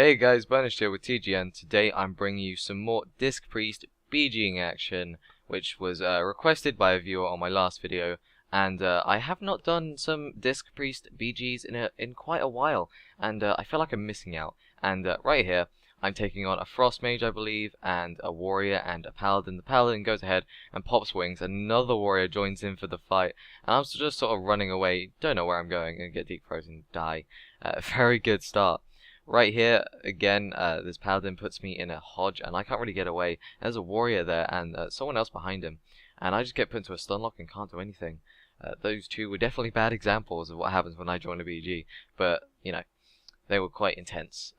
Hey guys, Burnished here with TGN. Today I'm bringing you some more Disc Priest Bging action, which was requested by a viewer on my last video, and I have not done some Disc Priest Bgs in quite a while, and I feel like I'm missing out. And right here, I'm taking on a Frost Mage, I believe, and a Warrior and a Paladin. The Paladin goes ahead and pops wings, another Warrior joins in for the fight, and I'm just sort of running away, don't know where I'm going, and get deep frozen, die. Very good start. Right here, again, this Paladin puts me in a hodge, and I can't really get away. There's a Warrior there, and someone else behind him. And I just get put into a stun lock and can't do anything. Those two were definitely bad examples of what happens when I join a BG. But, you know, they were quite intense.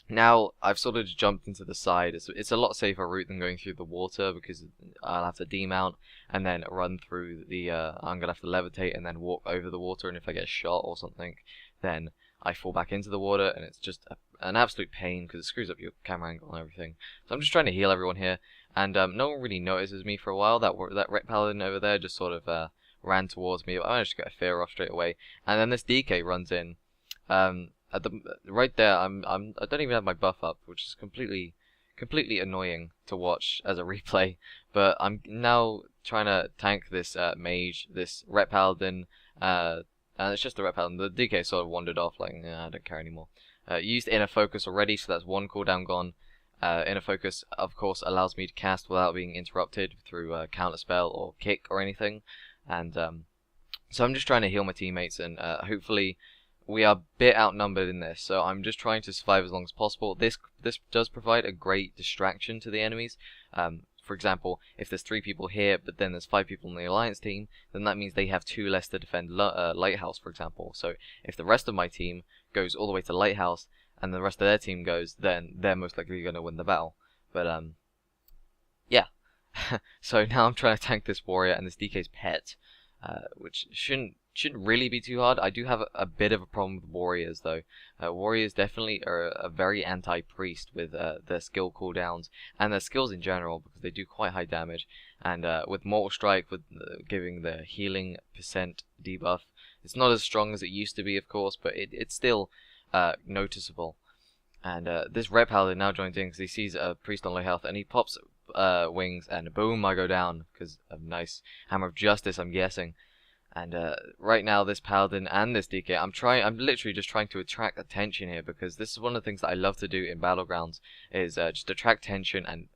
Now, I've sort of jumped into the side. It's a lot safer route than going through the water, because I'll have to demount and then run through the... I'm going to have to levitate and then walk over the water, and if I get shot or something, then I fall back into the water, and it's just an absolute pain because it screws up your camera angle and everything. So I'm just trying to heal everyone here, and no one really notices me for a while. That Ret Paladin over there just sort of ran towards me, but I managed to get a fear off straight away. And then this DK runs in. Right there, I don't even have my buff up, which is completely annoying to watch as a replay. But I'm now trying to tank this mage, this Ret Paladin. And it's just the Ret Paladin. The DK sort of wandered off, like, nah, I don't care anymore. Used Inner Focus already, so that's one cooldown gone. Inner Focus, of course, allows me to cast without being interrupted through counterspell or kick or anything. And so I'm just trying to heal my teammates, and hopefully we are a bit outnumbered in this. So I'm just trying to survive as long as possible. This does provide a great distraction to the enemies. For example, if there's 3 people here, but then there's 5 people on the Alliance team, then that means they have 2 less to defend Lighthouse, for example. So if the rest of my team goes all the way to Lighthouse, and the rest of their team goes, then they're most likely going to win the battle. But, yeah. So now I'm trying to tank this Warrior and this DK's pet, which shouldn't really be too hard. I do have a bit of a problem with Warriors, though. Warriors definitely are a very anti-priest with their skill cooldowns and their skills in general, because they do quite high damage. And with Mortal Strike, with giving the healing percent debuff, it's not as strong as it used to be, of course, but it's still noticeable. And this Ret Paladin now joins in because he sees a priest on low health, and he pops wings, and boom, I go down because of nice Hammer of Justice, I'm guessing. And right now, this Paladin and this DK, I'm literally just trying to attract attention here, because this is one of the things that I love to do in Battlegrounds, is just attract attention and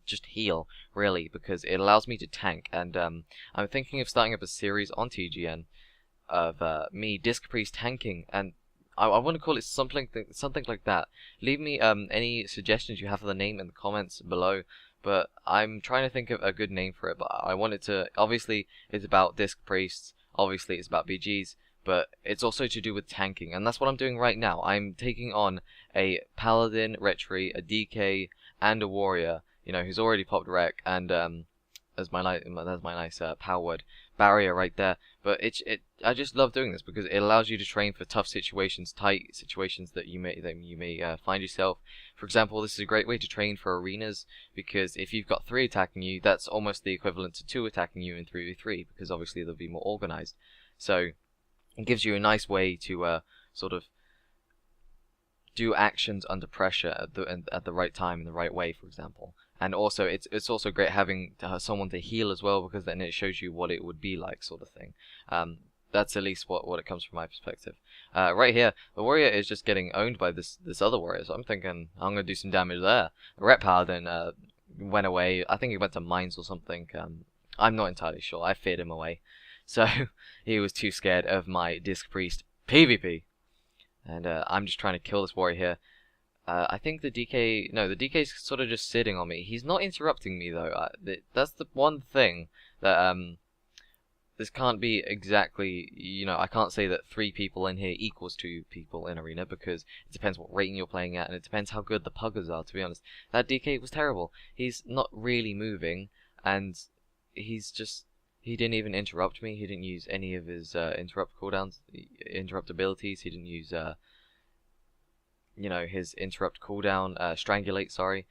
just heal, really, because it allows me to tank. And I'm thinking of starting up a series on TGN of me, Disc Priest, tanking, and I want to call it something like that. Leave me any suggestions you have for the name in the comments below. But I'm trying to think of a good name for it. But I want it to, obviously, it's about Disc Priests. Obviously, it's about BGs. But it's also to do with tanking. And that's what I'm doing right now. I'm taking on a Paladin, Retri, a DK, and a Warrior. You know, who's already popped Wreck. And that's my nice power word barrier right there. But I just love doing this because it allows you to train for tough situations, tight situations that you may find yourself. For example, this is a great way to train for arenas, because if you've got 3 attacking you, that's almost the equivalent to 2 attacking you in 3v3, because obviously they'll be more organized. So it gives you a nice way to sort of do actions under pressure at the right time in the right way, for example. And also, it's also great having someone to heal as well, because then it shows you what it would be like, sort of thing. That's at least what it comes from my perspective. Right here, the Warrior is just getting owned by this other Warrior, so I'm thinking I'm going to do some damage there. The Ret Paladin went away. I think he went to mines or something. I'm not entirely sure. I feared him away. So he was too scared of my Disc Priest PvP. And I'm just trying to kill this Warrior here. I think the DK's sort of just sitting on me. He's not interrupting me, though. That's the one thing that this can't be exactly, I can't say that 3 people in here equals 2 people in Arena, because it depends what rating you're playing at, and it depends how good the puggers are, to be honest. That DK was terrible. He's not really moving, and he didn't even interrupt me. He didn't use any of his interrupt cooldowns, interrupt abilities. He didn't use his interrupt cooldown, strangulate, sorry.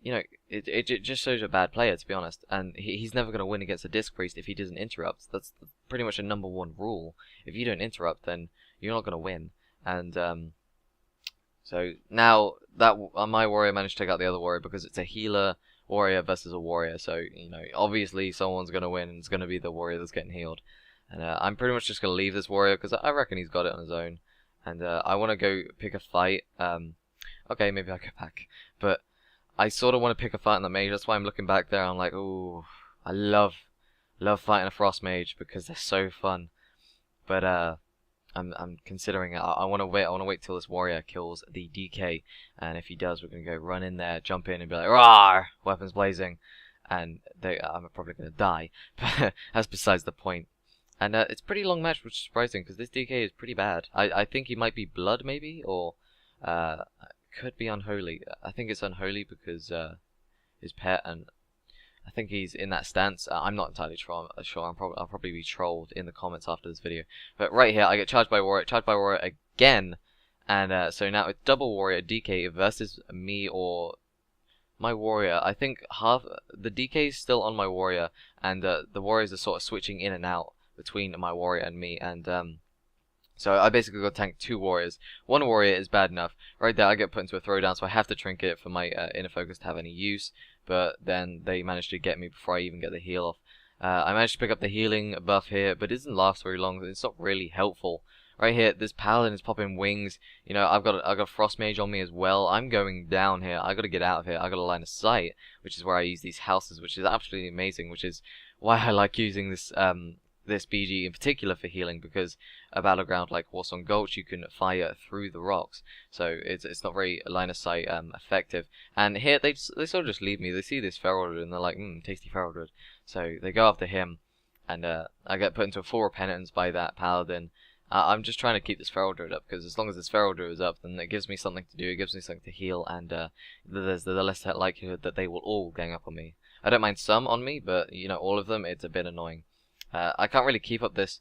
It just shows a bad player, to be honest. And he's never going to win against a Disc Priest if he doesn't interrupt. That's pretty much a #1 rule. If you don't interrupt, then you're not going to win. And So now that my warrior managed to take out the other warrior because it's a healer warrior versus a warrior. So, you know, obviously someone's going to win and it's going to be the warrior that's getting healed. And I'm pretty much just going to leave this warrior because I reckon he's got it on his own. And I want to go pick a fight. Okay, maybe I'll go back. But I sort of want to pick a fight in the mage. That's why I'm looking back there. I'm like, ooh, I love fighting a frost mage because they're so fun. But I'm considering it. I want to wait. I want to wait till this warrior kills the DK, and if he does, we're gonna go run in there, jump in, and be like, "Rawr!" Weapons blazing, and I'm probably gonna die. But that's besides the point. And it's a pretty long match, which is surprising because this DK is pretty bad. I think he might be blood, maybe, or could be unholy. I think it's unholy because his pet, and I think he's in that stance. I'm not entirely sure. I'll probably be trolled in the comments after this video. But right here, I get charged by warrior again, and so now it's double warrior DK versus me or my warrior. I think half the DK is still on my warrior, and the warriors are sort of switching in and out between my warrior and me, and so I basically got to tank two warriors. One warrior is bad enough. Right there, I get put into a throwdown, so I have to trinket for my inner focus to have any use. But then they managed to get me before I even get the heal off. I managed to pick up the healing buff here, but it doesn't last very long. It's not really helpful. Right here, this paladin is popping wings. You know, I've got a frost mage on me as well. I'm going down here. I got to get out of here. I got a line of sight, which is where I use these houses, which is absolutely amazing. Which is why I like using this this BG in particular for healing, because a battleground like Warsong Gulch, you can fire through the rocks, so it's not very line of sight effective. And here they sort of just leave me. They see this Feraldred and they're like, tasty Feraldred, so they go after him, and I get put into a full repentance by that paladin. I'm just trying to keep this Feraldred up, because as long as this Feraldred is up, then it gives me something to do, it gives me something to heal, and there's the less likelihood that they will all gang up on me. I don't mind some on me, but you know, all of them, it's a bit annoying. I can't really keep up this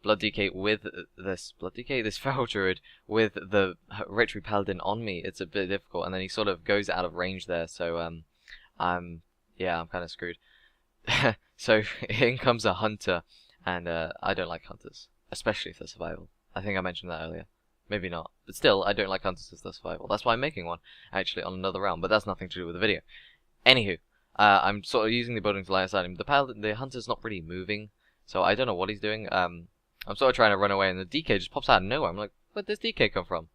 Blood DK with this Feral Druid with the Rituary Paladin on me. It's a bit difficult, and then he sort of goes out of range there, so I'm kind of screwed. So in comes a hunter, and I don't like hunters, especially for survival. I think I mentioned that earlier. Maybe not, but still, I don't like hunters as the survival. That's why I'm making one, actually, on another realm, but that's nothing to do with the video. Anywho, I'm sort of using the building to line aside him. The hunter's not really moving, so I don't know what he's doing. I'm sort of trying to run away, and the DK just pops out of nowhere. I'm like, where'd this DK come from?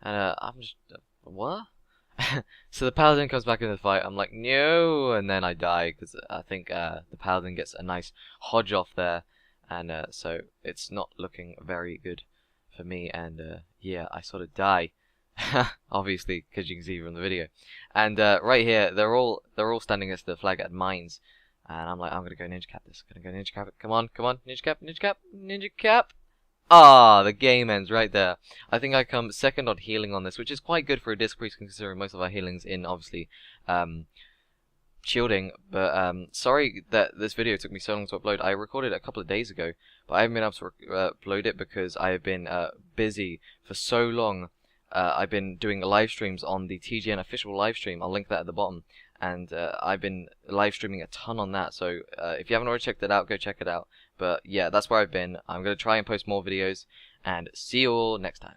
And I'm just, what? So the paladin comes back into the fight. I'm like, no, and then I die because I think the paladin gets a nice hodge off there, and so it's not looking very good for me. And yeah, I sort of die. Obviously, because you can see from the video. And right here, they're all standing as the flag at mines, and I'm like, I'm gonna go ninja cap this. Gonna go ninja cap it. Come on, ninja cap, ninja cap, ninja cap. Ah, the game ends right there. I think I come second on healing on this, which is quite good for a Disc Priest, considering most of our healing's in obviously shielding. But sorry that this video took me so long to upload. I recorded it a couple of days ago, but I haven't been able to upload it because I have been busy for so long. I've been doing live streams on the TGN official live stream. I'll link that at the bottom. And I've been live streaming a ton on that. So if you haven't already checked it out, go check it out. But yeah, that's where I've been. I'm going to try and post more videos. And see you all next time.